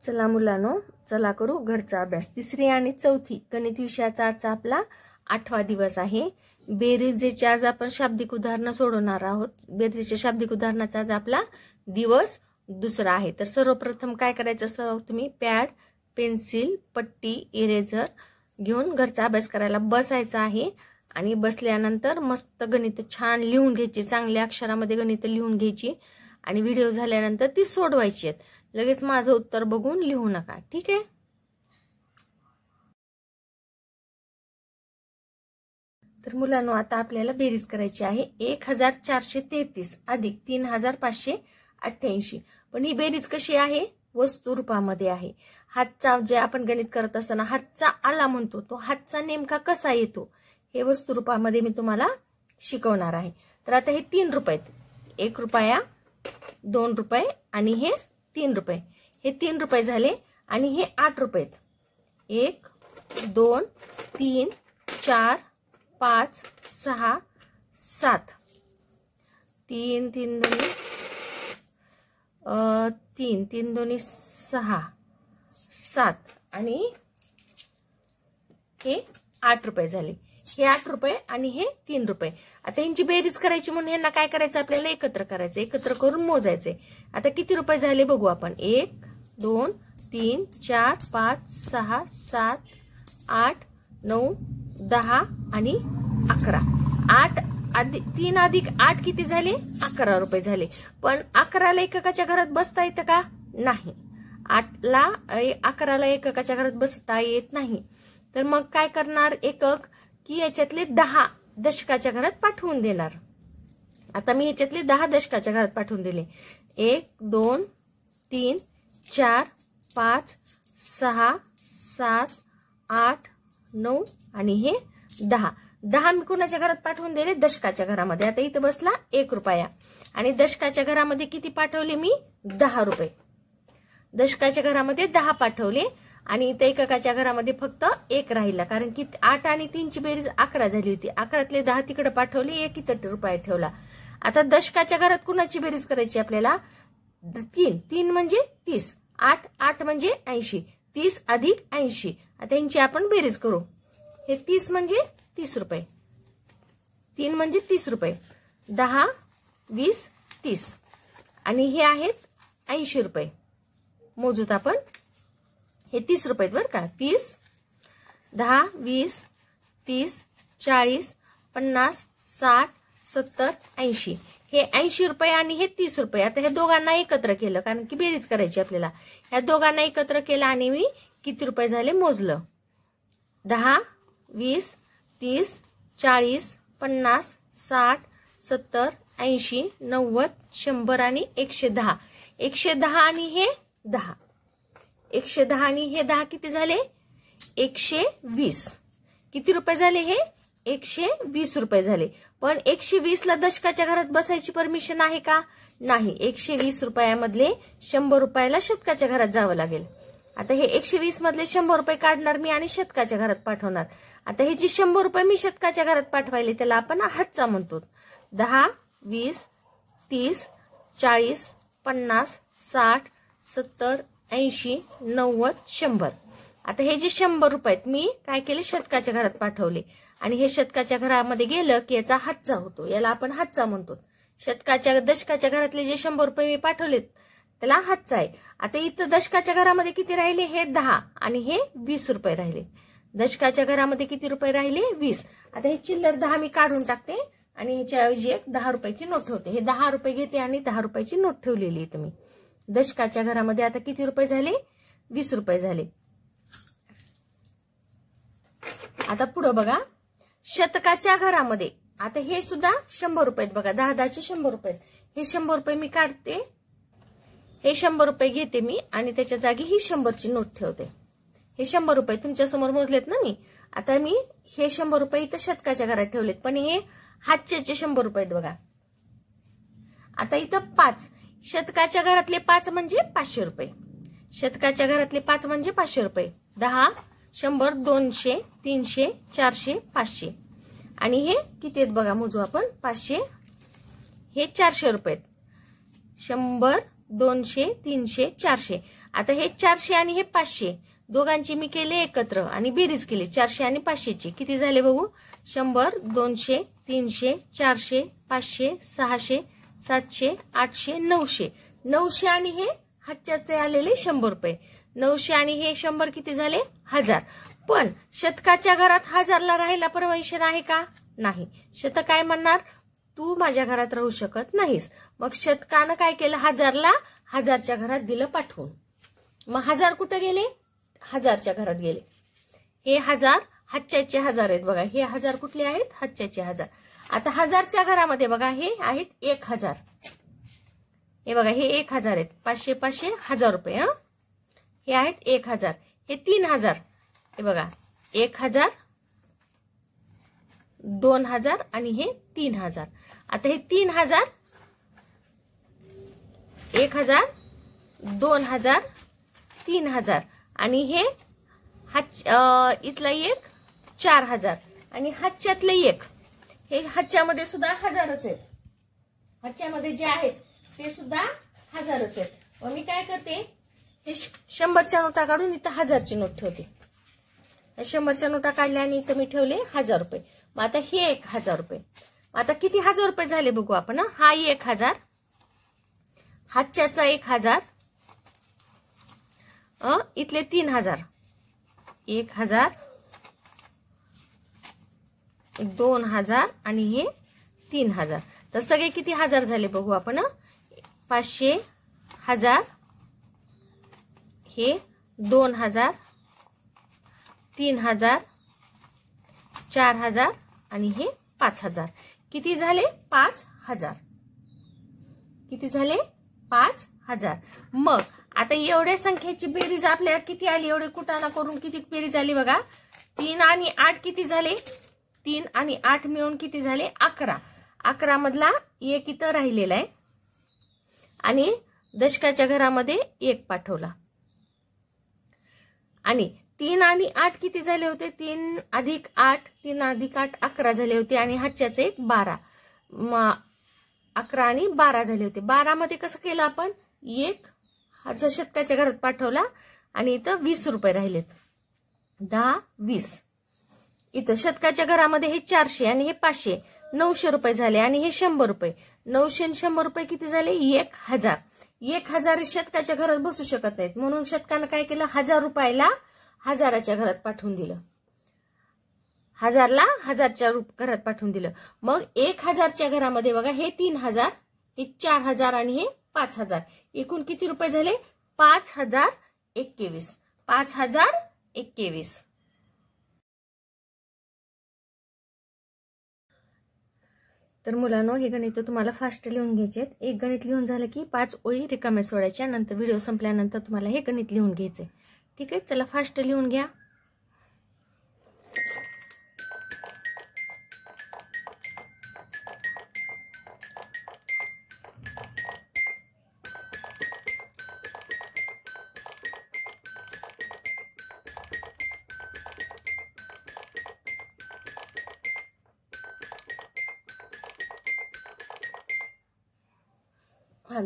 चला मुलांनो, चला करू घरचा अभ्यास। तिसरी आणि चौथी गणित विषयाचा आजचा आपला 8वा दिवस आहे। बेरीजचे आज आपण शाब्दिक उदाहरण सोडवणार आहोत। बेरीजच्या शाब्दिक उदाहरणाचा आज आपला दिवस दुसरा आहे। तर सर्वप्रथम काय करायचं, सर्व तुम्ही पॅड, पेन्सिल, पट्टी, इरेजर घेऊन घरचा अभ्यास करायला बसायचं आहे। आणि बसल्यानंतर मस्त गणित छान लिहून घ्यायची, चांगल्या अक्षरामध्ये गणित लिहून घ्यायची आणि व्हिडिओ झाल्यानंतर ती सोडवायची आहेत। लगेच माझं उत्तर बघून लिहू नका, ठीक आहे। तर मुलांनो, आता आपल्याला बेरीज करायची आहे। 1433 अधिक 3588। पण ही बेरीज कशी आहे, वस्तू रूपामध्ये आहे। हातचा जे आपण गणित करत असताना हातचा आला म्हणतो, तो हातचा नेमका कसा येतो हे वस्तू रूपामध्ये मी तुम्हाला शिकवणार आहे। तर आता हे 3 रुपये, 1 रुपया, 2 रुपये आणि हे 3 रुपये। हे 3 रुपये झाले आणि हे 8 रुपये। 1 2 3 4 5 6 7 3 3 2 3 3 2 6 7 आणि हे 8 रुपये झाले। हे 8 रुपये आणि हे 3 रुपये। आता यांची बेरीज करायची म्हणून यांना काय करायचं, आपल्याला एकत्र करायचं, एकत्र करून मोजायचे। आता किती रुपये झाले बघू आपण। 1 2 3 4 5 6 7 8 9 10 आणि 11। 3 अधिक 8 किती झाले, 11 रुपये झाले। पण 11ला एककाच्या घरात बसता येतं का, नाही। 11ला एककाच्या घरात बसता येत नाही। तर मग काय करणार, एकक की याच्यातले 10 दशकाच्या घरात पाठवून देणार। आता मी याच्यातले 10 दशकाच्या घरात पाठवून दिले। 1 2 3 4 5 6 7 8 9 आणि हे 10। 10 मी कोणाच्या घरात पाठवून दिले, दशकाच्या घरामध्ये। आता इथं बसला 1 रुपया आणि दशकाच्या घरामध्ये किती पाठवले मी, 10 रुपये। दशकाच्या घरामध्ये 10 पाठवले आणि इथे एककाच्या घरामध्ये फक्त 1 राहिला, कारण की 8 आणि 3 ची बेरीज 11 झाली होती। 11तले 10 तिकडे पाठवले, 1 इथं रुपया ठेवला। आता दशकाच्या घरात कुणाची बेरीज करायची आपल्याला, 3 म्हणजे 30, 8 म्हणजे 80, 30 अधिक 80। आता यांची आपण बेरीज करू। हे 30 म्हणजे 30 रुपये, 3 म्हणजे 30 रुपये, 10 20 30 आणि हे आहेत 80 रुपये। मोजूत आपण, हे 30 रुपये बर का। 30 10 20 30 40 50 60 70 80। हे 80 रुपये आणि हे 30 रुपये। आता हे दोघांना एकत्र केलं, कारण की बेरीज करायची आपल्याला। ह्या दोघांना एकत्र केलं आणि मी किती रुपये झाले मोजलं। 10 20 30 40 50 60 70 80 90 100 आणि 110। 110 आणि हे 10, 110 आणि हे 10 किती झाले, 120। किती रुपये झाले, हे 120 रुपये झाले। पण 120 ला दशकाच्या घरात बसायची परमिशन आहे का, नाही। 120 रुपयामधले 100 रुपयाला शतकाच्या घरात जावं लागेल। आता हे 120 मधले 100 रुपये काढणार मी आणि शतकाच्या घरात पाठवणार। आता हे जे 100 रुपये मी शतकाच्या घरात पाठवायले त्याला आपण हातचा म्हणतो। 10 20 30 40 50 60 70 80 90 100। आता हे जे 100 रुपये मी काय केले, शतकाच्या घरात पाठवले आणि हे शतकाच्या घरामध्ये गेलं की याचा हातचा होतो, याला आपण हातचा म्हणतो। दशकाच्या घरातले जे 100 रुपये मी पाठवलेत त्याला हातचा आहे। आता इथं दशकाच्या घरामध्ये किती राहिले, हे 10 आणि हे 20 रुपये राहिले। दशकाच्या घरामध्ये किती रुपये राहिले, 20। आता हे चिल्लर 10 मी काढून टाकते आणि ह्याच्याऐवजी एक 10 रुपयाची नोट ठेवते। हे 10 रुपये घेते आणि 10 रुपयाची नोट ठेवलेली आहे तुम्ही। दशकाच्या घरामध्ये आता किती रुपये झाले, 20 रुपये झाले। आता पुढे बघा, शतकाच्या घरामध्ये आता हे सुद्धा 100 रुपये बघा, 10चे 100 रुपये। हे 100 रुपये मी काढते, हे 100 रुपये घेते मी आणि त्याच्या जागी ही 100ची नोट ठेवते। हे 100 रुपये तुमच्या समोर मोजलेत ना मी। आता मी हे 100 रुपये इथं शतकाच्या घरात ठेवलेत, पण हे हातचे 100 रुपये बघा। आता इथं 5, शतकाच्या घरातले 5 म्हणजे 500 रुपये। शतकाच्या घरातले 5 म्हणजे 500 रुपये। 10 100 200 300 400 500 आणि हे किती आहेत बघा, मोजू आपण। 500 हे 400 रुपये, 100 200 300 400. आता हे 400 आणि हे 500 दोघांची मी केले एकत्र आणि बेरीज केली 400 आणि 500 ची. किती झाले बघू? 100 200 300 400 500 600 700 800 900. 900 आणि हे हातच्याचे आलेले 100 रुपये. 900 आणि हे 100 किती झाले? 1000. पण शतकाच्या घरात 1000ला राहायला परमिशन आहे का? नाही. शतक काय म्हणणार? तू माझ्या घरात राहू शकत नाहीस. मग शतकानं काय केलं? 1000ला 1000च्या घरात दिलं पाठवून. मग 1000 कुठे गेले? 1000च्या घरात गेले. हे 1000 हातच्याचे 1000 आहेत बघा. हे 1000 कुठले आहेत? हातच्याचे 1000. आता 1000च्या घरामध्ये बघा हे आहेत 1000. हे बघा हे 1000 आहेत. 500 500 1000 रुपये. हे आहेत 1000. हे 3000. हे बघा 1000 2000 आणि हे 3000. आता हे 3000 1000 2000 3000 आणि हे इथला एक 4000 आणि हातच्यातले एक. हे हातच्यामध्ये सुद्धा 1000च आहेत. हातच्यामध्ये जे आहेत ते सुद्धा 1000च आहेत. मग मी काय करते? हे 100च्या नोटा काढून इथं 1000ची नोट ठेवते. 100च्या नोटा काढल्या आणि इथं मी ठेवले 1000 रुपये. मग आता हे 1000 रुपये. आता किती 1000 रुपये झाले बघू आपण. हा 1000 हातच्याचा 1000 इथले 3000 1000 2000 आणि हे 3000. तर सगळे किती 1000 झाले बघू आपण. 500 1000 हे 2000 3000 4000 आणि हे 5000. किती झाले? 5000. किती झाले? 5000. मग आता एवढ्या संख्येची बेरीज आपल्याला किती आली? एवढे कुटाणा करून किती बेरीज आली बघा. 3 आणि 8 किती झाले? 3 आणि 8 मिळून किती झाले? 11. 11 मधला 1 इथं राहिलेला आहे आणि दशकाच्या घरामध्ये 1 पाठवला. आणि 3 आणि 8 किती झाले होते? 3 अधिक 8 3 अधिक 8 11 झाले होते आणि हातच्याचे एक 12. 11 आणि 12 झाले होते. 12 मध्ये कसं केलं आपण? 1 हाचा शतकाच्या घरात पाठवला आणि इथं 20 रुपये राहिलेत. 10 20. इथं शतकाच्या घरामध्ये हे 400 आणि हे 500 900 रुपये झाले आणि हे 100 रुपये. 900 आणि 100 रुपये किती झाले? 1000. 1000 शतकाच्या घरात बसू शकत नाहीत म्हणून शतकानं काय केलं? 1000 रुपयाला 1000च्या घरात पाठवून दिलं. 1000ला 1000च्या घरात पाठवून दिलं. मग 1000च्या घरामध्ये बघा हे 3000 हे 4000 आणि हे 5000. एकूण किती रुपये झाले? 5021. 5021. तर मुलांनो हे गणित तुम्हाला फास्ट लिहून घ्यायचे आहेत. एक गणित लिहून झालं की 5 ओळी रिकाम्या सोडायच्या. नंतर व्हिडिओ संपल्यानंतर तुम्हाला हे गणित लिहून घ्यायचे. ठीक आहे, चला फास्ट लिहून घ्या.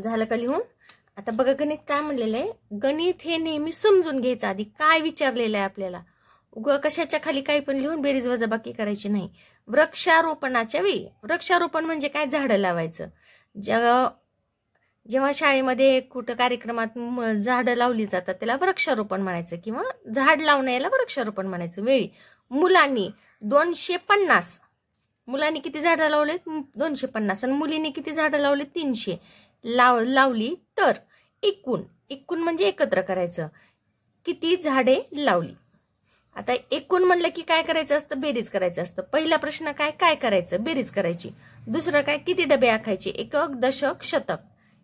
झालं का लिहून? आता बघा गणित काय म्हणलेलं आहे. गणित हे नेहमी समजून घ्यायचं आधी काय विचारलेलं आहे आपल्याला. उगा कशाच्या खाली काही पण लिहून बेरीज वजाबाकी करायची नाही. वृक्षारोपणाच्या वेळी, वृक्षारोपण म्हणजे काय? झाडं लावायचं. जेव्हा शाळेमध्ये कुठं कार्यक्रमात झाडं लावली जातात त्याला वृक्षारोपण म्हणायचं किंवा झाड लावण्याला वृक्षारोपण म्हणायचं. वेळी मुलांनी 250 मुलांनी किती झाडं लावलेत? 250 आणि मुलींनी किती झाडं लावले? 300 लावली तर एकूण म्हणजे एकत्र करायचं. किती झाडे लावली? आता एकूण म्हणलं की काय करायचं असतं? बेरीज करायचं असतं. पहिला प्रश्न काय काय करायचं? बेरीज करायची. दुसरं काय? किती डबे आखायचे? एकक दशक शतक.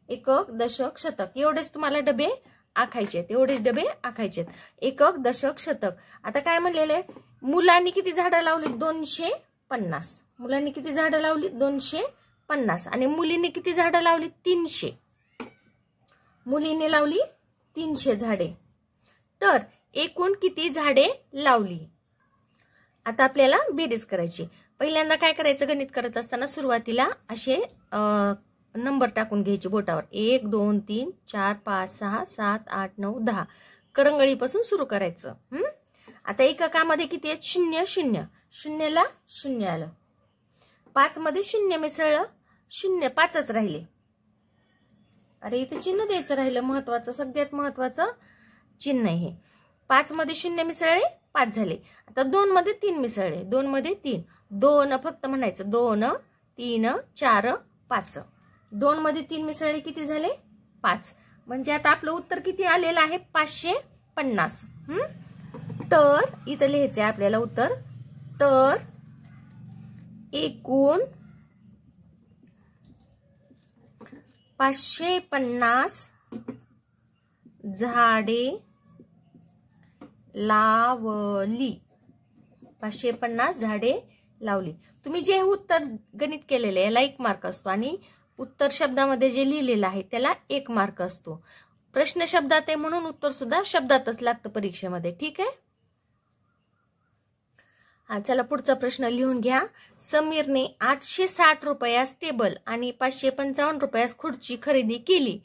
एकक दशक शतक एवढेच तुम्हाला डबे आखायचे आहेत. एवढेच डबे आखायचे आहेत. एकक दशक शतक. आता काय म्हणलेलं आहे? मुलांनी किती झाडं लावली? 250. मुलांनी किती झाडं लावली? 250 आणि मुलींनी किती झाडं लावली? 300. मुलींनी लावली 300 झाडे. तर एकूण किती झाडे लावली? आता आपल्याला बेरीज करायची. पहिल्यांदा काय करायचं? गणित करत असताना सुरुवातीला असे नंबर टाकून घ्यायचे बोटावर. 1 2 3 4 5 6 7 8 9 10 करंगळीपासून सुरू करायचं. आता एककामध्ये किती आहेत? 0 0 शून्यला 0 आलं. 5 मध्ये 0 मिसळलं, 0 5च राहिले. अरे इथे चिन्ह द्यायचं राहिलं, महत्वाचं, सगळ्यात महत्वाचं चिन्ह आहे. 5 मध्ये 0 मिसळले 5 झाले. आता 2 मध्ये 3 मिसळले, 2 मध्ये 3, 2 फक्त म्हणायचं, 2 3 4 5. 2 मध्ये 3 मिसळले किती झाले? 5. म्हणजे आता आपलं उत्तर किती आलेलं आहे? 550. तर इथं लिहायचंय आपल्याला उत्तर. तर एकूण 550 झाडे लावली. 550 झाडे लावली. तुम्ही जे उत्तर गणित केलेले याला 1 मार्क असतो आणि उत्तर शब्दामध्ये जे लिहिलेलं आहे त्याला 1 मार्क असतो. प्रश्न शब्दात आहे म्हणून उत्तर सुद्धा शब्दातच लागतं परीक्षेमध्ये. ठीक आहे. चला पुढचा प्रश्न लिहून घ्या. समीरने 860 रुपयास टेबल आणि 555 रुपयास खुर्ची खरेदी केली,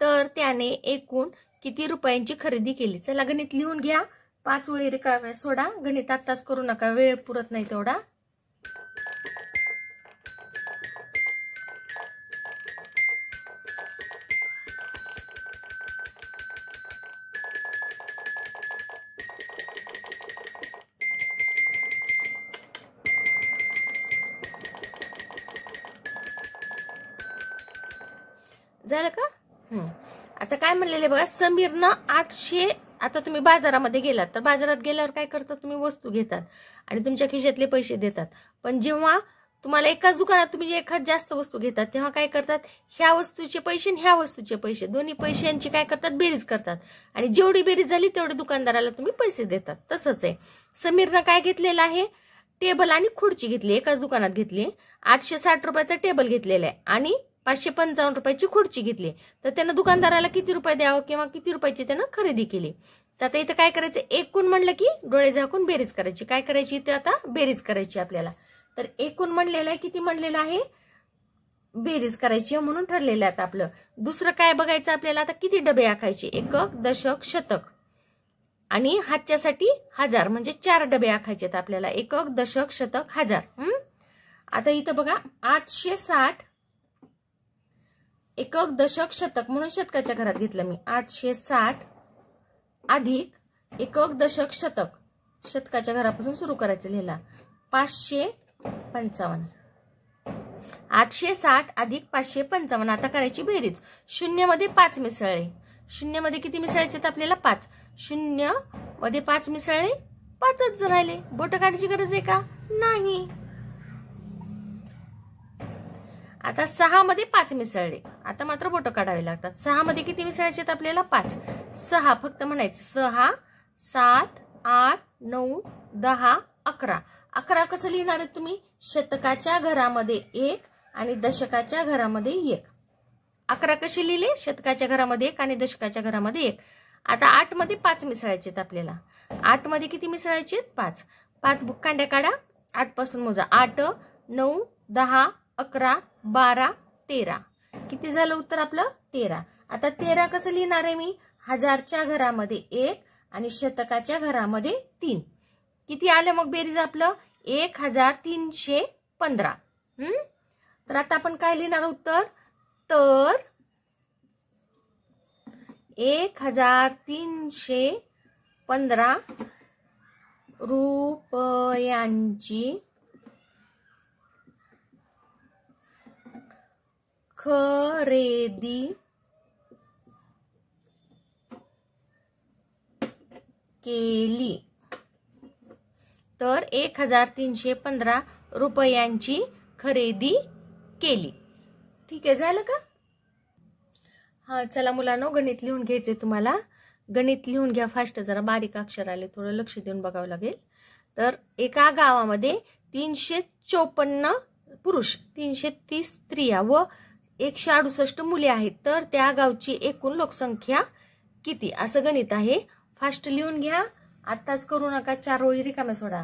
तर त्याने एकूण किती रुपयांची खरेदी केली? चला गणित लिहून घ्या. 5 वेळी रिकाम्या सोडा. गणित आत्ताच करू नका, वेळ पुरत नाही तेवढा. झालं का? आता काय म्हणलेले बघा, समीरनं 800. आता तुम्ही बाजारामध्ये गेलात तर बाजारात गेल्यावर काय करतात? तुम्ही वस्तू घेतात आणि तुमच्या खिशातले पैसे देतात. पण जेव्हा तुम्हाला एकाच दुकानात तुम्ही एखाद जास्त वस्तू घेतात तेव्हा काय करतात? ह्या वस्तूचे पैसे आणि ह्या वस्तूचे पैसे, दोन्ही पैशांची काय करतात? बेरीज करतात आणि जेवढी बेरीज झाली तेवढे दुकानदाराला तुम्ही पैसे देतात. तसंच आहे. समीरनं काय घेतलेलं आहे? टेबल आणि खुर्ची घेतली, एकाच दुकानात घेतली. 860 रुपयाचा टेबल घेतलेला आहे आणि 555 रुपयाची खुर्ची घेतली. तर त्यानं दुकानदाराला किती रुपये द्यावं किंवा किती रुपयाची त्यानं खरेदी केली? तर आता इथं काय करायचं? एकूण म्हणलं की डोळे झाकून बेरीज करायची. काय करायची? इथे आता बेरीज करायची आपल्याला. तर एकूण म्हणलेलं आहे, किती म्हणलेलं आहे? बेरीज करायची म्हणून ठरलेलं आहे आता आपलं. दुसरं काय बघायचं आपल्याला? आता किती डबे आखायचे? एकक, दशक, शतक आणि हातच्यासाठी 1000, म्हणजे 4 डबे आखायचे आहेत आपल्याला. एकक, दशक, शतक, 1000. आता इथं बघा 860 एकक, दशक, शतक म्हणून शतकाच्या घरात घेतलं मी. 860 अधिक एकक, दशक, शतक, शतकाच्या घरापासून सुरू करायचं लिहिला. 555. 860 अधिक 555. आता करायची बेरीज. 0 मध्ये 5 मिसळले. 0 मध्ये किती मिसळायचे आपल्याला? 5. 0 मध्ये 5 मिसळले, 5च राहिले. बोट काढायची गरज आहे का? नाही. आता 6 मध्ये 5 मिसळले, आता मात्र बोट काढावे लागतात. 6 मध्ये किती मिसळायचे आपल्याला? 5. 6 फक्त म्हणायचं. 6 7 8 9 10 11. 11 कसं लिहिणार आहे तुम्ही? शतकाच्या घरामध्ये 1 आणि दशकाच्या घरामध्ये 1. 11 कशी लिहिले? शतकाच्या घरामध्ये 1 आणि दशकाच्या घरामध्ये 1. आता 8 मध्ये 5 मिसळायचे आपल्याला. 8 मध्ये किती मिसळायचे? 5. 5 कांड्या काढा. 8 पासून मोजा. 8 9 10 11 12 13. किती झालं उत्तर आपलं? 13. आता 13 कसं लिहिणार आहे मी? 1000च्या घरामध्ये 1 आणि शतकाच्या घरामध्ये 3. किती आलं मग बेरीज आपलं? 1315. तर आता आपण काय लिहिणार उत्तर? तर 1315 रुपयांची खरेदी केली. तर 1315 रुपयांची खरेदी केली. ठीक आहे, झालं का? हा चला मुलांनो, गणित लिहून घ्यायचे तुम्हाला. गणित लिहून घ्या फास्ट, जरा बारीक अक्षर आले, थोडं लक्ष देऊन बघावं लागेल. तर एका गावामध्ये 354 पुरुष, 330 स्त्रिया व 168 मुले आहेत. तर त्या गावची एकूण लोकसंख्या किती? असं गणित आहे. फास्ट लिहून घ्या, आत्ताच करू नका. 4 ओळी रिकाम्या सोडा.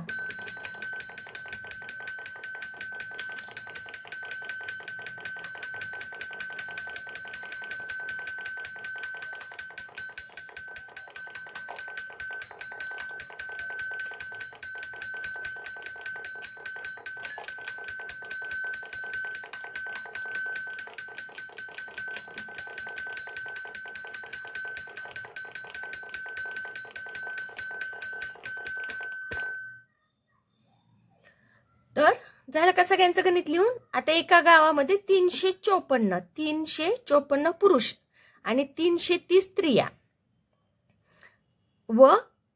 झालं का सगळ्यांचं गणित लिहून? आता एका गावामध्ये 354 पुरुष आणि 330 स्त्रिया व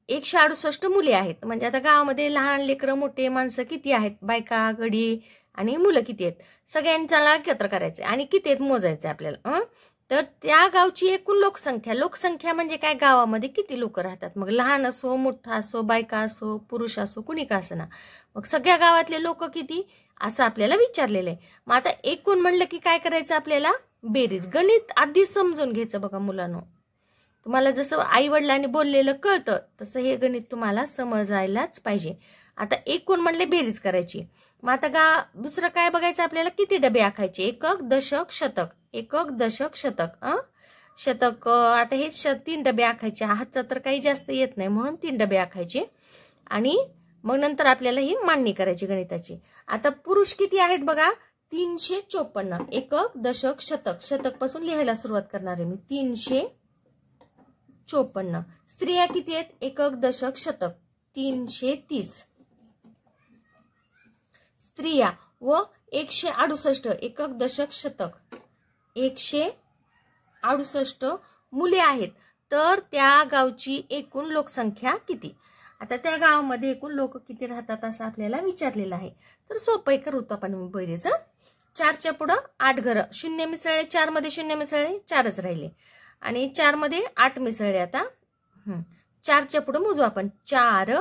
168 मुले आहेत. म्हणजे आता गावामध्ये लहान लेकरं मोठे माणसं किती आहेत, बायका गडी आणि मुलं किती आहेत, सगळ्यांच्याला एकत्र करायचे आणि किती आहेत मोजायचे आपल्याला. तर त्या गावची एकूण लोकसंख्या म्हणजे काय, गावामध्ये किती लोक राहतात. मग लहान असो, मोठा असो, बायका असो, पुरुष असो, कुणी का असना, मग सगळ्या गावातले लोक किती असं आपल्याला विचारलेलं आहे. मग आता एकूण म्हणलं की काय करायचं आपल्याला, बेरीज. गणित आधी समजून घ्यायचं बघा मुलांनो. तुम्हाला जसं आई वडिलांनी बोललेलं कळतं तसं हे गणित तुम्हाला समजायलाच पाहिजे. आता एकूण म्हणले बेरीज करायची. मग आता दुसरं काय बघायचं आपल्याला, किती डबे आखायचे, एकक, दशक, शतक. एकक, दशक, शतक. शतक आता हे 3 डबे आखायचे. हातचा तर काही जास्त येत नाही म्हणून 3 डबे आखायचे आणि मग नंतर आपल्याला ही मांडणी करायची गणिताची. आता पुरुष किती आहेत बघा, 354. एकक, दशक, शतक. शतक पासून लिहायला सुरुवात करणार आहे मी. 354. स्त्रिया किती आहेत, एकक, दशक, शतक. 330 स्त्रिया व 168. एकक, दशक, शतक. 168 मुले आहेत. तर त्या गावची एकूण लोकसंख्या किती. आता त्या गावामध्ये एकूण लोक किती राहतात असं आपल्याला विचारलेलं आहे. तर सोपं करूत आपण बेरीज. 4च्या पुढं 8 घरं, 0 मिसळले, 4 मध्ये 0 मिसळले, 4च राहिले आणि 4 मध्ये 8 मिसळले. आता 4च्या पुढं मोजू आपण. 4,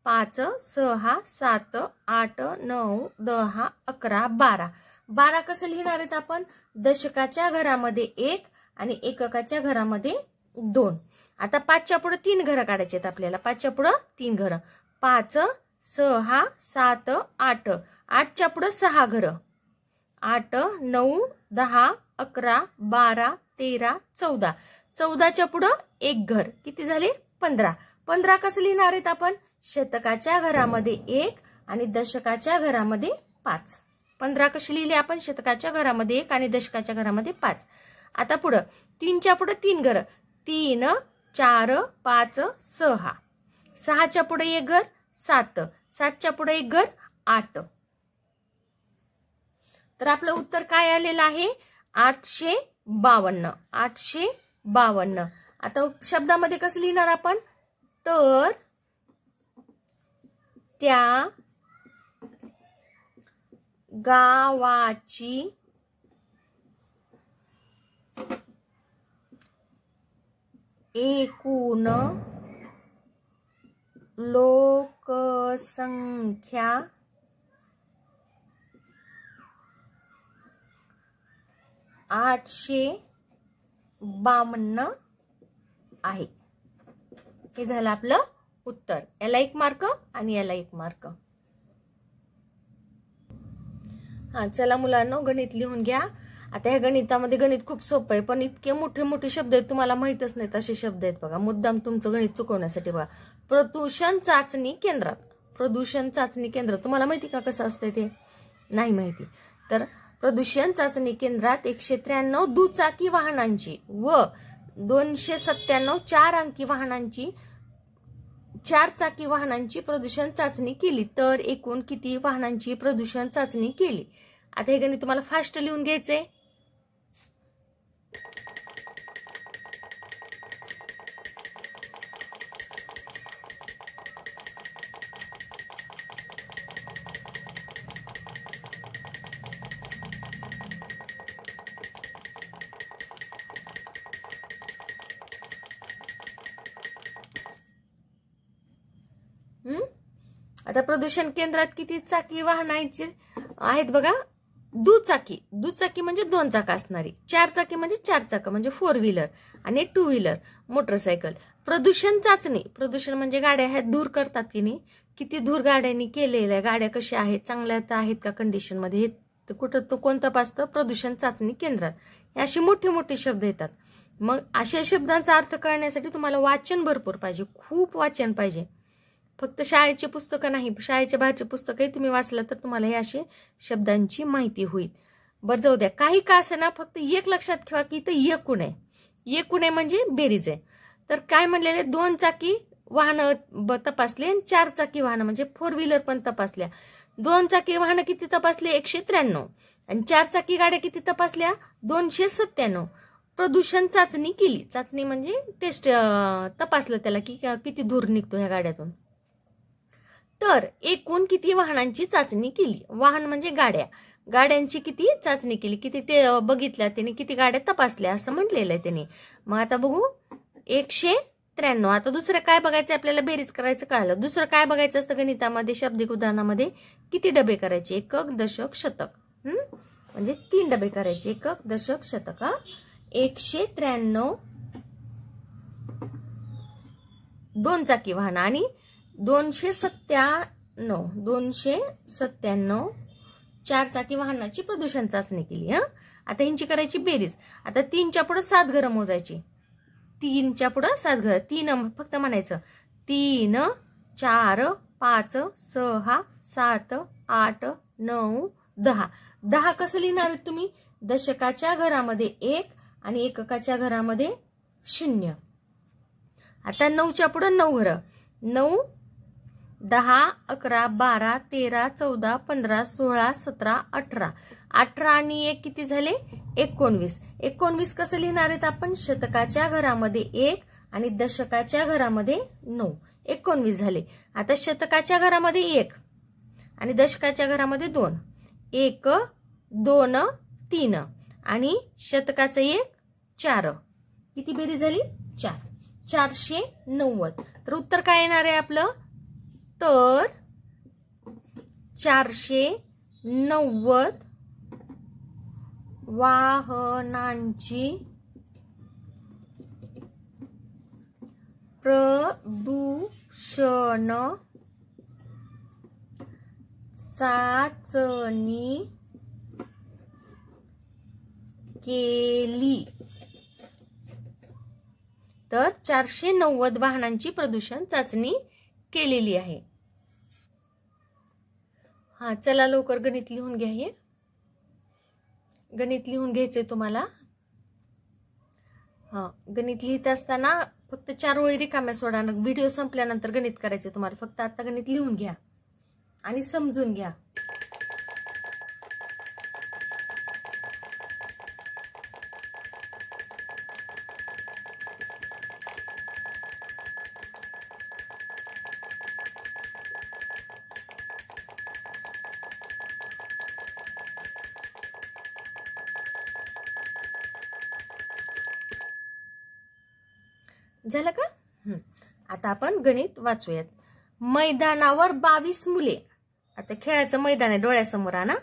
5, 6, 7, 8, 9, 10, 11, 12. 12 कसं लिहिणार आहेत आपण, दशकाच्या घरामध्ये 1 आणि एककाच्या घरामध्ये 2. आता 5च्या पुढे 3 घरं काढायचे आहेत आपल्याला. 5च्या पुढे 3 घरं. 5, 6, 7, 8. 8च्या पुढे 6 घरं. 8, 9, 10, 11, 12, 13, 14. 14च्या पुढे 1 घर. किती झाले, 15. 15 कसं लिहिणार आहेत आपण, शतकाच्या घरामध्ये 1 आणि दशकाच्या घरामध्ये 5. 15 कशी लिहिली आपण, शतकाच्या घरामध्ये 1 आणि दशकाच्या घरामध्ये 5. आता पुढं 3च्या पुढे 3 घरं. 3, 4, 5, 6. 6च्या पुढे 1 घर. 7. 7च्या पुढे 1 घर. 8. तर आपलं उत्तर काय आलेलं आहे, 852. 852. आता शब्दामध्ये कसं लिहिणार आपण, तर त्या गावाची एकूण लोकसंख्या 852 आहे. हे झालं आपलं उत्तर. याला 1 मार्क आणि याला 1 मार्क. चला मुलांनो, गणित लिहून घ्या. आता ह्या गणितामध्ये गणित खूप सोपं आहे, पण इतके मोठे मोठे शब्द आहेत तुम्हाला माहितच नाहीत असे शब्द आहेत बघा. मुद्दाम तुमचं गणित चुकवण्यासाठी बघा. प्रदूषण चाचणी केंद्रात. प्रदूषण चाचणी केंद्र तुम्हाला माहिती का कसं असतंय ते, नाही माहिती तर प्रदूषण चाचणी केंद्रात 193 दुचाकी वाहनांची व 297 चार चाकी वाहनांची प्रदूषण चाचणी केली. तर एकूण किती वाहनांची प्रदूषण चाचणी केली. आता हे गणित तुम्हाला फास्ट लिहून घ्यायचंय. आता प्रदूषण केंद्रात किती चाकी वाहनांची आहेत बघा. दुचाकी. दुचाकी म्हणजे 2 चाक असणारी. 4 चाकी म्हणजे 4 चाक म्हणजे 4 व्हीलर आणि 2 व्हीलर मोटरसायकल. प्रदूषण चाचणी. प्रदूषण म्हणजे गाड्या ह्या धूर करतात की नाही, किती धूर गाड्यांनी केलेल्या, गाड्या कशा आहेत, चांगल्या आहेत का कंडिशन मध्ये, हे कुठं तो कोण तपासतं, प्रदूषण चाचणी केंद्रात. हे असे मोठे मोठे शब्द येतात. मग अशा शब्दांचा अर्थ कळण्यासाठी तुम्हाला वाचन भरपूर पाहिजे, खूप वाचन पाहिजे. फक्त शाळेची पुस्तकं नाही, शाळेच्या बाहेरची पुस्तकही तुम्ही वाचलं तर तुम्हाला हे असे शब्दांची माहिती होईल. बरं जाऊ द्या, काही का असेना, फक्त एक लक्षात ठेवा की इथं एकूण आहे. एकूण आहे म्हणजे बेरीज आहे. तर काय म्हणलेले, 2 चाकी वाहनं तपासले आणि 4 चाकी वाहनं म्हणजे 4 व्हीलर पण तपासल्या. 2 चाकी वाहनं किती तपासले 193 आणि 4 चाकी गाड्या किती तपासल्या 297. प्रदूषण चाचणी केली, चाचणी म्हणजे टेस्ट तपासलं त्याला की किती धूर निघतो ह्या गाड्यातून. तर एकूण किती वाहनांची चाचणी केली, वाहन म्हणजे गाड्यांची किती चाचणी केली, किती बघितल्या त्यांनी, किती गाड्या तपासल्या असं म्हटलेलं आहे त्यांनी. मग आता बघू 193. आता दुसरं काय बघायचं आपल्याला, बेरीज करायचं कळलं. दुसरं काय बघायचं असतं गणितामध्ये, शाब्दिक उदाहरणामध्ये किती डबे करायचे, एकक दशक शतक. म्हणजे 3 डबे करायचे, एकक दशक शतक. 193 2 चाकी वाहन आणि 297 4 चाकी वाहनाची प्रदूषण चाचणी केली. आता ह्यांची करायची बेरीज. आता 3च्या पुढे 7 घरं मोजायची, 3च्या पुढे 7 घरं, 3 फक्त म्हणायचं, 3 4 5 6 7 8 9 10. 10 कसं लिहिणार आहेत तुम्ही, दशकाच्या घरामध्ये 1 आणि एककाच्या घरामध्ये 0. आता 9च्या पुढे 9 घरं, 9 10 11 12 13 14 15 16 17 18. 18 आणि 1 किती झाले 19. 19 कसं लिहिणार आहेत आपण, शतकाच्या घरामध्ये 1 आणि दशकाच्या घरामध्ये 9. 19 झाले. आता शतकाच्या घरामध्ये 1 आणि दशकाच्या घरामध्ये 2. 1 2 3 आणि शतकाचं 1 4. किती बेरीज झाली 4. 490. तर उत्तर काय येणार आहे आपलं, तर 490 वाहनांची प्रदूषण चाचणी केली. तर 490 वाहनांची प्रदूषण चाचणी केलेली आहे. चला लवकर गणित लिहून घ्या. हे गणित लिहून घ्यायचे तुम्हाला. गणित लिहित असताना फक्त 4 ओळी रिकाम्या सोडा. व्हिडिओ संपल्यानंतर गणित करायचे तुम्हाला. फक्त आता गणित लिहून घ्या आणि समजून घ्या. झालं का? आता आपण गणित वाचूयात. मैदानावर 22 मुले. आता खेळाचं मैदान आहे डोळ्यासमोर ना.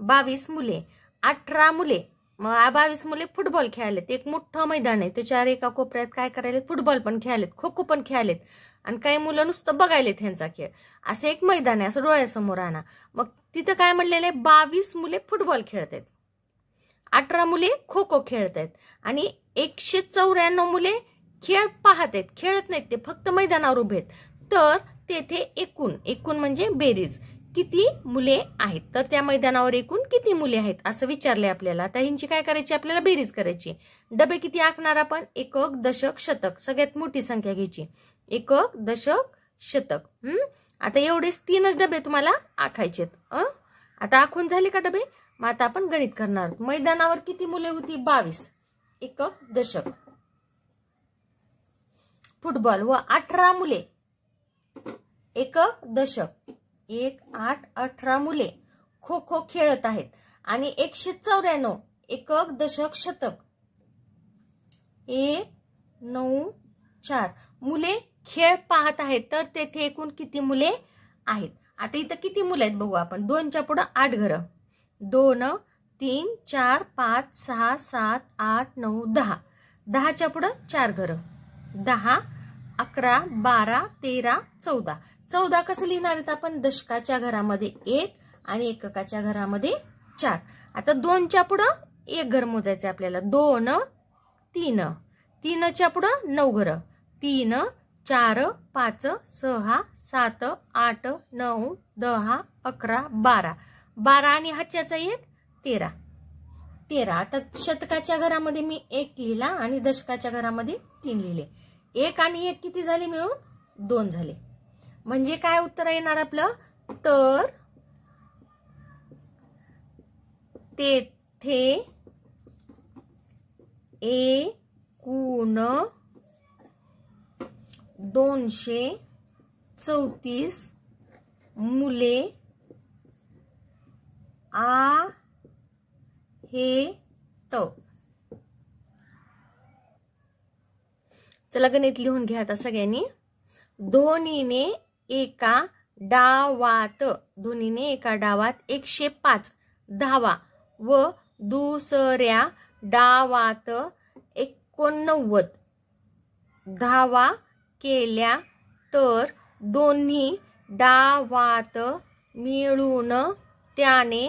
22 मुले, 18 मुले. मग 22 मुले फुटबॉल खेळालेत. एक मोठं मैदान आहे, त्याच्या एका कोपऱ्यात काय करायलेत, फुटबॉल पण खेळालेत, खो खो पण खेळालेत आणि काही मुलं नुसतं बघायलेत ह्यांचा खेळ. असं एक मैदान आहे, असं डोळ्यासमोर ना. मग तिथं काय म्हणलेलं आहे, 22 मुले फुटबॉल खेळत आहेत, 18 मुले खो खो खेळत आहेत आणि 194 मुले खेळ पाहत आहेत, खेळत नाहीत, ते फक्त मैदानावर उभे आहेत. तर तेथे एकूण म्हणजे बेरीज किती मुले आहेत. तर त्या मैदानावर एकूण किती मुले आहेत असं विचारले आपल्याला. आता ह्यांची काय करायची, आपल्याला बेरीज करायची. डबे किती आखणार आपण, एकक दशक शतक. सगळ्यात मोठी संख्या घ्यायची, एकक दशक शतक. आता एवढेच 3च डबे तुम्हाला आखायचेत. आता आखून झाले का डबे. मग आता आपण गणित करणार. मैदानावर किती मुले होती, 22, एकक दशक. फुटबॉल व 18 मुले, एकक दशक. 1 8 18 मुले खो खो खेळत आहेत आणि 194 एकक दशक शतक. 1 9 4 मुले खेळ पाहत आहेत. तर तेथे एकूण किती मुले आहेत. आता इथं किती मुले आहेत बघू आपण. 2च्या पुढे 8 घरं, 2 3 4 5 6 7 8 9 10. 10च्या पुढे 4 घरं, 10 11 12 13 14. 14 कसं लिहिणार आहेत आपण, दशकाच्या घरामध्ये 1 आणि एककाच्या घरामध्ये 4. आता 2च्या पुढे 1 घर मोजायचे आपल्याला, 2 3. 3च्या पुढे 9 घरं, 3 4 5 6 7 8 9 10 11 12. 12 आणि हाच्याचा 1 13. 13. आता शतकाच्या घरामध्ये मी 1 लिहिला आणि दशकाच्या घरामध्ये 3 लिहिले. 1 आणि 1 किती झाले मिळून 2 झाले. म्हणजे काय उत्तर येणार आपलं, तर तेथे एकूण 234 मुले आहेत. चला गणित लिहून घ्या आता सगळ्यांनी. धोनीने एका डावात 105 धावा व दुसऱ्या डावात 89 धावा केल्या तर दोन्ही डावात मिळून त्याने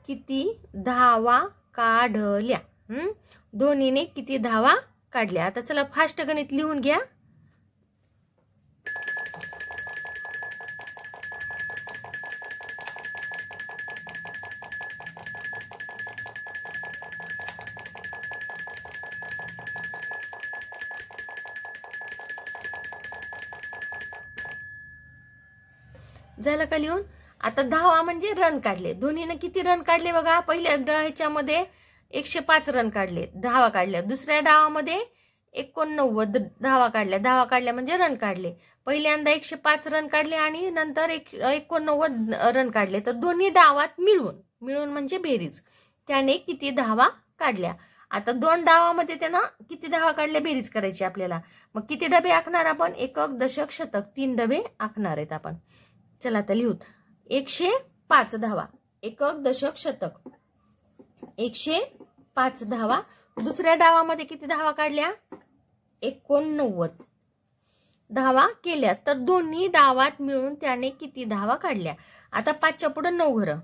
किती धावा काढल्या? धोनीने किती धावा काढल्या? आता चला फास्ट गणित लिहून घ्या. झालं का लिहून? आता धावा म्हणजे रन काढले. धोनीने किती रन काढले बघा. पहिल्या ह्याच्यामध्ये 105 रन काढले, धावा काढल्या. दुसऱ्या डावामध्ये 89 धावा काढल्या. धावा काढल्या म्हणजे रन काढले. पहिल्यांदा 105 रन काढले आणि नंतर 89 रन काढले. तर दोन्ही डावात मिळून म्हणजे बेरीज त्याने किती धावा काढल्या. आता 2 डावामध्ये त्यानं किती धावा काढल्या बेरीज करायची आपल्याला. मग किती डबे आखणार आपण? एकक, दशक, शतक 3 डबे आखणार आहेत आपण. चला आता लिहूत. 105 धावा, एकक, दशक, शतक. 105 धावा. दुसऱ्या डावामध्ये किती धावा काढल्या? 89 धावा केल्या. तर दोन्ही डावात मिळून त्याने किती धावा काढल्या? आता 5च्या पुढे 9 घरं.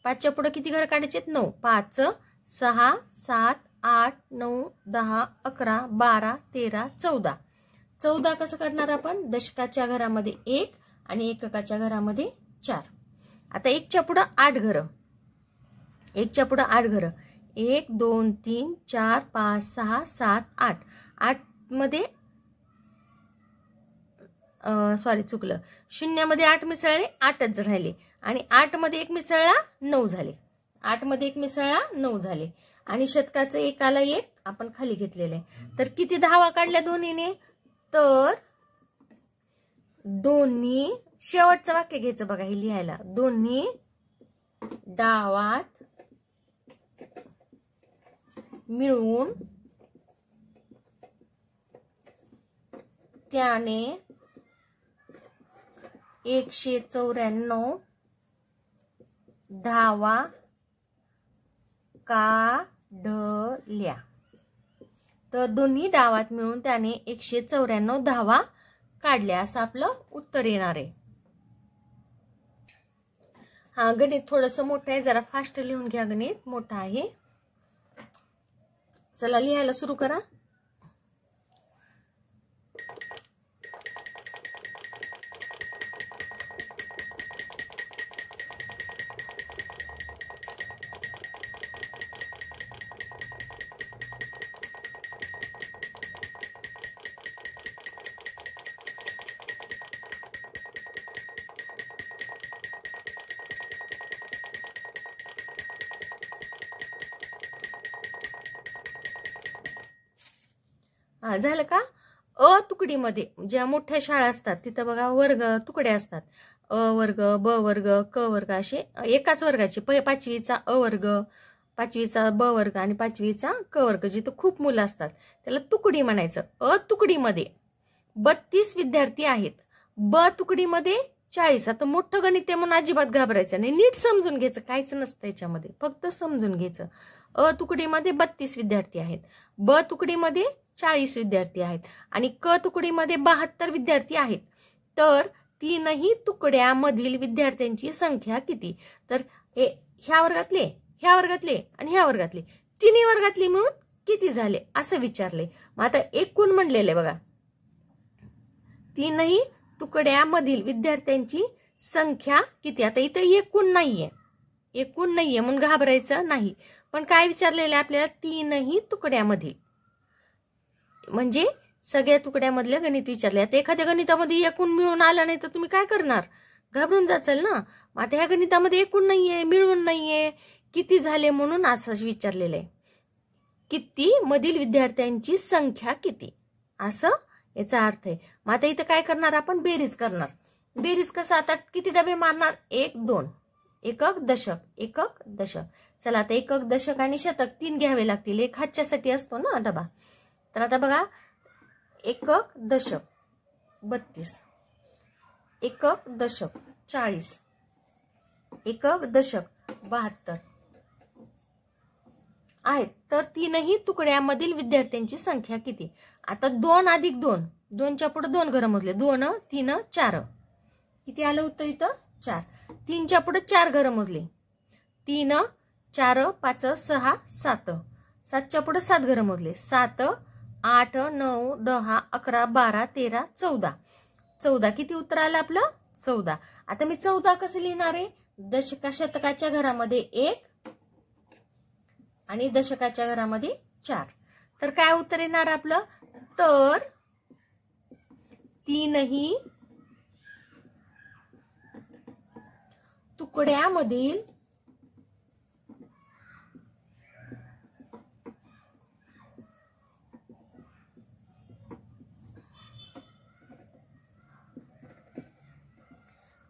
5च्या पुढे किती घरं काढायचे? 9. 5, 6, 7, 8, 9, 10, 11, 12, 13, 14. 14 कसं करणार आपण? दशकाच्या घरामध्ये 1 आणि एककाच्या घरामध्ये 4. आता 1च्या पुढे 8 घरं. 1च्या पुढे 8 घरं. 1, 2, 3, 4, 5, 6, 7, 8. 8 मध्ये चुकलं. 0 मध्ये 8 मिसळले, 8च राहिले. आणि 8 मध्ये 1 मिसळला, 9 झाले. 8 मध्ये 1 मिसळला, 9 झाले. आणि शतकाचं 1 आला 1 आपण खाली घेतलेलं आहे. तर किती धावा काढल्या दोन्हीने? तर दोन्ही, शेवटचं वाक्य घ्यायचं बघा हे लिहायला. दोन्ही डावात मिळून त्याने 194 धावा काढल्या. तर दोन्ही डावात मिळून त्याने 194 धावा काढल्या असं आपलं उत्तर येणार आहे. हा गणित थोडंसं मोठं आहे, जरा फास्ट लिहून घ्या. गणित मोठं आहे. चला लिहायला सुरू करा. झालं का? अ तुकडीमध्ये ज्या मोठ्या शाळा असतात तिथं बघा वर्ग तुकडे असतात. अ वर्ग, ब वर्ग, क वर्ग असे एकाच वर्गाचे. 5वीचा अ वर्ग, 5वीचा ब वर्ग आणि 5वीचा क वर्ग. जिथं खूप मुलं असतात त्याला तुकडी म्हणायचं. अ तुकडीमध्ये 32 विद्यार्थी आहेत. ब तुकडीमध्ये 40. आता मोठं गणित आहे म्हणून अजिबात घाबरायचं नाही. नीट समजून घ्यायचं, काहीच नसतं याच्यामध्ये, फक्त समजून घ्यायचं. अ तुकडीमध्ये 32 विद्यार्थी आहेत. ब तुकडीमध्ये 40 विद्यार्थी आहेत आणि क तुकडीमध्ये 72 विद्यार्थी आहेत. तर तीनही तुकड्यामधील विद्यार्थ्यांची संख्या किती? तर ह्या वर्गातले, ह्या वर्गातले आणि ह्या वर्गातले, तिन्ही वर्गातली मिळून किती झाले असं विचारले. मग आता एकूण म्हणलेले बघा, तीनही तुकड्यामधील विद्यार्थ्यांची संख्या किती. आता इथं एकूण नाहीये, एकूण नाहीये म्हणून घाबरायचं नाही. पण काय विचारलेलं आपल्याला? तीनही तुकड्यामधील, म्हणजे सगळ्या तुकड्यामधल्या गणित विचारले. आता एखाद्या गणितामध्ये एकूण मिळून आलं नाही तर तुम्ही काय करणार? घाबरून जाचाल ना. मग आता ह्या गणितामध्ये एकूण नाहीये, मिळून नाहीये, किती झाले म्हणून असं विचारलेलं आहे. किती मधील विद्यार्थ्यांची संख्या किती, असं याचा अर्थ आहे. मग आता इथं काय करणार आपण, बेरीज करणार. बेरीज कसं, आता किती डबे मारणार, 1 2, एकक दशक एकक दशक. चला आता एकक दशक आणि शतक 3 घ्यावे लागतील, एक हातच्यासाठी असतो ना डबा. तर आता बघा, एकक दशक 32, एकक दशक 40, एकक दशक 72 आहेत. तर 3ही तुकड्यामधील विद्यार्थ्यांची संख्या किती. आता 2 अधिक 2, 2च्या पुढे 2 घरं मोजले, 2 3 4, किती आलं उत्तर इथं 4. 3च्या पुढे 4 घरं मोजले, 3 4 5 6 7, 7च्या पुढे 7 घरं मोजले, 7 8 9 10 11 12 13 14, 14 किती उत्तर आलं आपलं 14. आता मी 14 कसं लिहिणार आहे, दशका शतकाच्या घरामध्ये 1 आणि दशकाच्या घरामध्ये 4. तर काय उत्तर येणार आपलं, तर 3ही तुकड्यामधील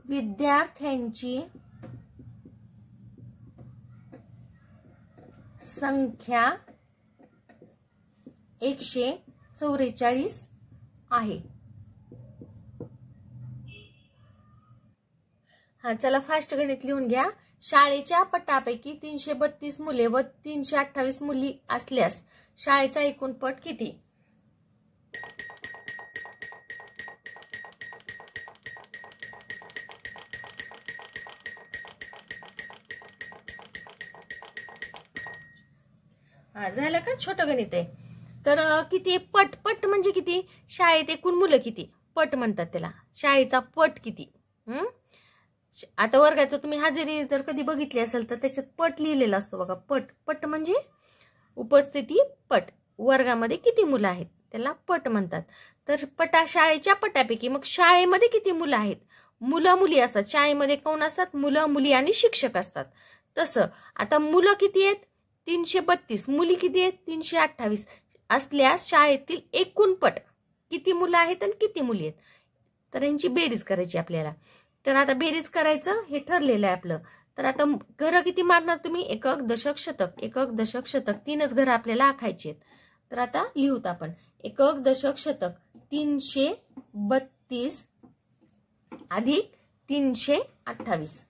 विद्यार्थ्यांची संख्या 144 आहे. हा चला फास्ट गणित लिहून घ्या. शाळेच्या पटापैकी 332 मुले व 328 मुली असल्यास शाळेचा एकूण पट किती. हा झालं का, छोटं गणित आहे. तर किती पट, पट म्हणजे किती, शाळेत एकूण मुलं किती, पट म्हणतात त्याला, शाळेचा पट किती. आता वर्गाचं तुम्ही हजेरी जर कधी बघितली असेल तर त्याच्यात पट लिहिलेला असतो बघा, पट. पट म्हणजे उपस्थिती पट, वर्गामध्ये किती मुलं आहेत त्याला पट म्हणतात. तर शाळेच्या पटापैकी, मग शाळेमध्ये किती मुलं आहेत, मुलं मुली असतात, शाळेमध्ये कोण असतात, मुलं मुली आणि शिक्षक असतात. तसं आता मुलं किती आहेत 332, मुली किती आहेत 328 असल्यास शाळेतील एकूण पट किती मुलं आहेत आणि किती मुली आहेत, तर यांची बेरीज करायची आपल्याला. तर आता बेरीज करायचं हे ठरलेलं आहे आपलं. तर आता घरं किती मारणार तुम्ही, एकक दशक शतक, एकक दशक शतक 3च घरं आपल्याला आखायची आहेत. तर आता लिहूत आपण, एकक दशक शतक 332 अधिक 328.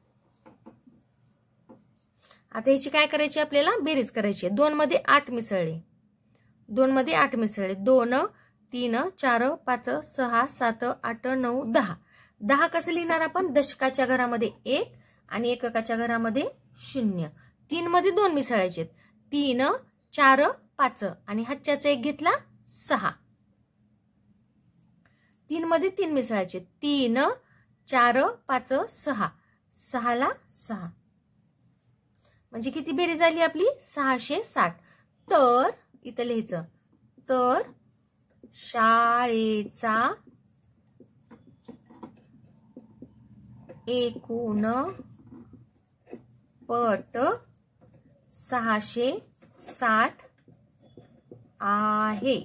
आता याची काय करायची आपल्याला, बेरीज करायची. 2 मध्ये 8 मिसळले, 2 मध्ये 8 मिसळले, 2 3 4 5 6 7 8 9 10. 10 कसं लिहिणार आपण, दशकाच्या घरामध्ये 1 आणि एककाच्या घरामध्ये 0. 3 मध्ये 2 मिसळायचे, 3 4 5 आणि हातच्याचा 1 घेतला 6. 3 मध्ये 3 मिसळायचे, 3 4 5 6, 6 ला 6, म्हणजे किती बेरीज झाली आपली 660. तर इथं लिहायचं, तर शाळेचा एकूण पट 660 आहे.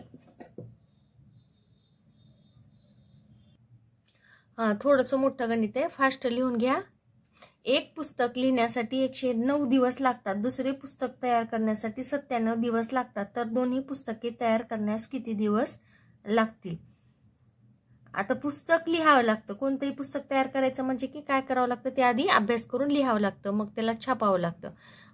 थोडंसं मोठं गणित आहे, फास्ट लिहून घ्या. एक पुस्तक लिहिण्यासाठी 109 दिवस लागतात, दुसरे पुस्तक तयार करण्यासाठी 97 दिवस लागतात, तर दोन्ही पुस्तके तयार करण्यास किती दिवस लागतील. आता पुस्तक लिहावं लागतं, कोणतंही पुस्तक तयार करायचं म्हणजे की काय करावं लागतं, ते आधी अभ्यास करून लिहावं लागतं, मग त्याला छापावं लागतं.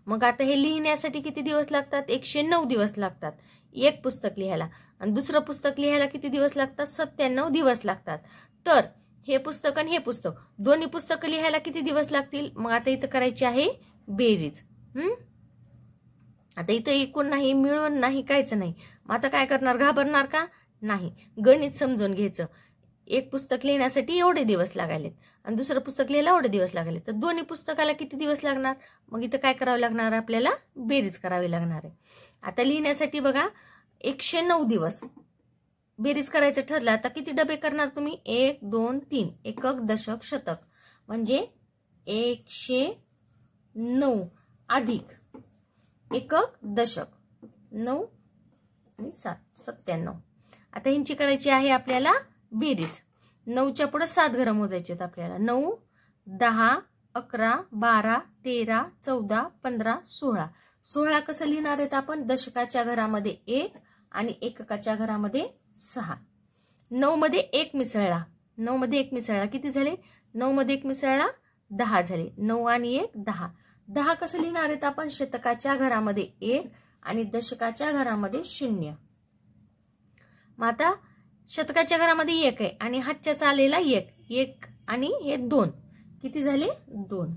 मग आता हे लिहिण्यासाठी किती दिवस लागतात, 109 दिवस लागतात एक पुस्तक लिहायला, आणि दुसरं पुस्तक लिहायला किती दिवस लागतात, 97 दिवस लागतात. तर हे पुस्तक आणि हे पुस्तक, दोन्ही पुस्तकं लिहायला किती दिवस लागतील. मग आता इथं करायची आहे बेरीज. आता इथं एकूण नाही, मिळून नाही, काहीच नाही. मग आता काय करणार, घाबरणार का नाही, गणित समजून घ्यायचं. एक पुस्तक लिहिण्यासाठी एवढे दिवस लागायलेत आणि दुसरं पुस्तक लिहायला एवढे दिवस लागायले, तर दोन्ही पुस्तकाला किती दिवस लागणार. मग इथं काय करावं लागणार, आपल्याला बेरीज करावी लागणार आहे. आता लिहिण्यासाठी बघा 109 दिवस, बेरीज करायचं ठरलं. आता किती डबे करणार तुम्ही, 1 2 3, एकक दशक शतक म्हणजे 109 अधिक एकक दशक 9 आणि 7 97. आता ह्यांची करायची आहे आपल्याला बेरीज. 9च्या पुढे 7 घरं मोजायचे आहेत आपल्याला. 9 10 11 12 13 14 15 16. 16 कसं लिहिणार आहेत आपण? दशकाच्या घरामध्ये 1 आणि एककाच्या घरामध्ये 6. 9 मध्ये 1 मिसळला. 9 मध्ये 1 मिसळला किती झाले? 9 मध्ये 1 मिसळला 10 झाले. 9 आणि 1 10. 10 कसं लिहिणार आहेत आपण? शतकाच्या घरामध्ये 1 आणि दशकाच्या घरामध्ये 0. मग आता शतकाच्या घरामध्ये 1 आहे आणि हातच्या आलेला 1 आणि हे 2 किती झाले? 2.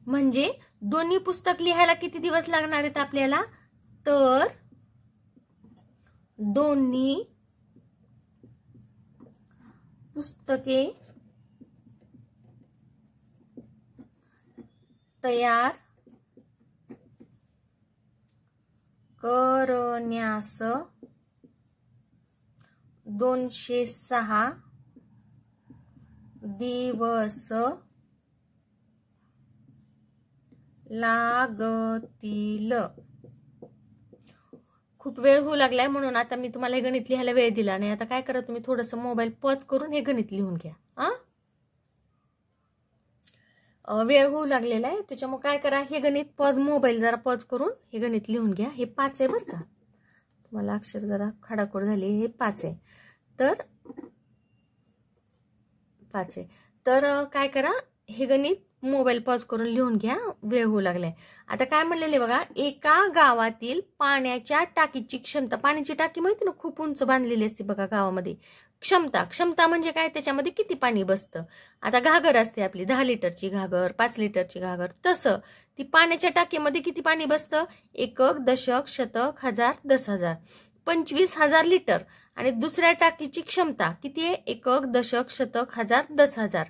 म्हणजे दोन्ही पुस्तक लिहायला किती दिवस लागणार आहेत आपल्याला? तर दोन्ही पुस्तके तयार करण्यास 206 दिवस लागतील. खूप वेळ होऊ लागलाय म्हणून आता मी तुम्हाला हे गणित लिहायला वेळ दिला नाही. आता काय करा, तुम्ही थोडंसं मोबाईल पॉज करून हे गणित लिहून घ्या. वेळ होऊ लागलेला आहे त्याच्यामुळे काय करा, हे गणित पॉज, मोबाईल जरा पॉज करून हे गणित लिहून घ्या. हे 5 आहे बरं का, तुम्हाला अक्षर जरा खडाखोड झाली. हे 5 आहे तर 5 आहे तर काय करा, हे गणित मोबाईल पॉज करून लिहून घ्या, वेळ होऊ लागलाय. आता काय म्हणलेले बघा, एका गावातील पाण्याच्या टाकीची क्षमता. पाण्याची टाकी माहिती ना, खूप उंच बांधलेली असते बघा गावामध्ये. क्षमता म्हणजे काय, त्याच्यामध्ये किती पाणी बसतं. आता घागर असते आपली 10 लिटरची घागर, 5 लिटरची घागर, तसं ती पाण्याच्या टाकीमध्ये किती पाणी बसतं? एकक दशक शतक हजार 10,000 25,000 लिटर. आणि दुसऱ्या टाकीची क्षमता किती आहे? एकक दशक शतक हजार 10,000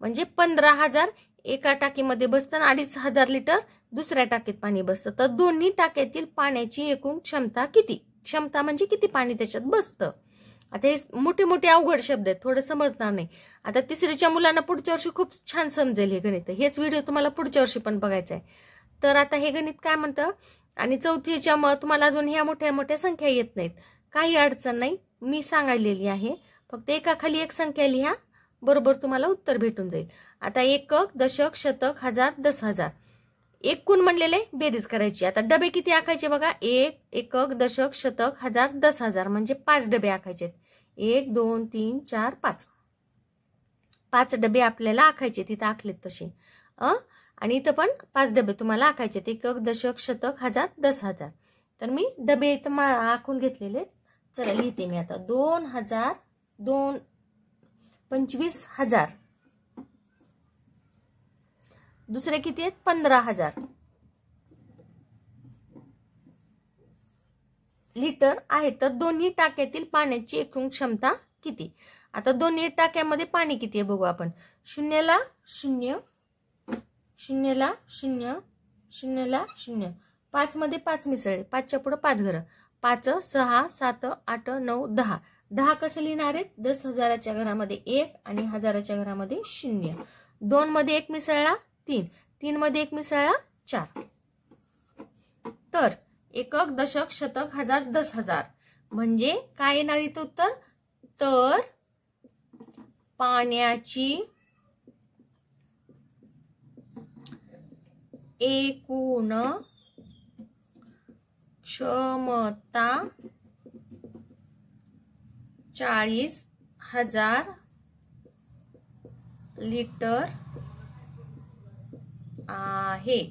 म्हणजे 15,000 एका टाकीमध्ये बसतं आणि 2,500 लिटर दुसऱ्या टाकीत पाणी बसतं. तर दोन्ही टाक्यातील पाण्याची एकूण क्षमता किती? क्षमता म्हणजे किती पाणी त्याच्यात बसतं. आता हे मोठे मोठे अवघड शब्द आहेत, थोडं समजणार नाही. आता 3रीच्या मुलांना पुढच्या वर्षी खूप छान समजेल हे गणित. हेच व्हिडिओ तुम्हाला पुढच्या वर्षी पण बघायचा आहे. तर आता हे गणित काय म्हणतं, आणि 4थीच्या मग तुम्हाला अजून ह्या मोठ्या मोठ्या संख्या येत नाहीत, काही अडचण नाही, मी सांगायलेली आहे. फक्त एकाखाली एक संख्या लिहा, बरोबर तुम्हाला उत्तर भेटून जाईल. आता एकक दशक शतक हजार 10,000 एकूण म्हणलेले बेरीज करायची. आता डबे किती आखायचे बघा, 1 एकक दशक शतक हजार 10,000 म्हणजे 5 डबे आखायचे. 1 2 3 4 5 5 डबे आपल्याला आखायचे, तिथे आखलेत तसे. आणि इथं पण 5 डबे तुम्हाला आखायचे, एकक दशक शतक हजार 10,000. तर मी डबे इथं आखून घेतलेले. चला लिहिते मी आता. 25,000 दुसरे किती आहेत? 15,000 लिटर आहे. तर दोन्ही टाक्यातील पाण्याची एकूण क्षमता किती? आता दोन्ही टाक्यामध्ये पाणी किती आहे बघू आपण. 0ला 0 0ला 0 0ला 0 5 मध्ये 5 मिसळले, 5च्या पुढे 5 घरं, 5 6 7 8 9 10. 10 कसं लिहिणार आहेत? 10,000च्या घरामध्ये 1 आणि 1000च्या घरामध्ये 0. 2 मध्ये 1 मिसळला 3, 3 मध्ये 1 मिसळला 4. तर एकक दशक शतक हजार 10,000 म्हणजे काय येणार इथं उत्तर? तर पाण्याची एकूण क्षमता 40,000 लिटर आहे.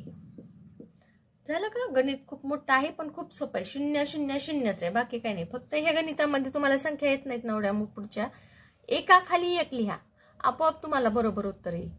झालं का? गणित खूप मोठं आहे पण खूप सोपं आहे. 0 0 0च आहे, बाकी काही नाही. फक्त ह्या गणितामध्ये तुम्हाला संख्या येत नाहीत ना एवढ्या, मग पुढच्या एका खाली एक लिहा, आपोआप तुम्हाला बरोबर उत्तर येईल.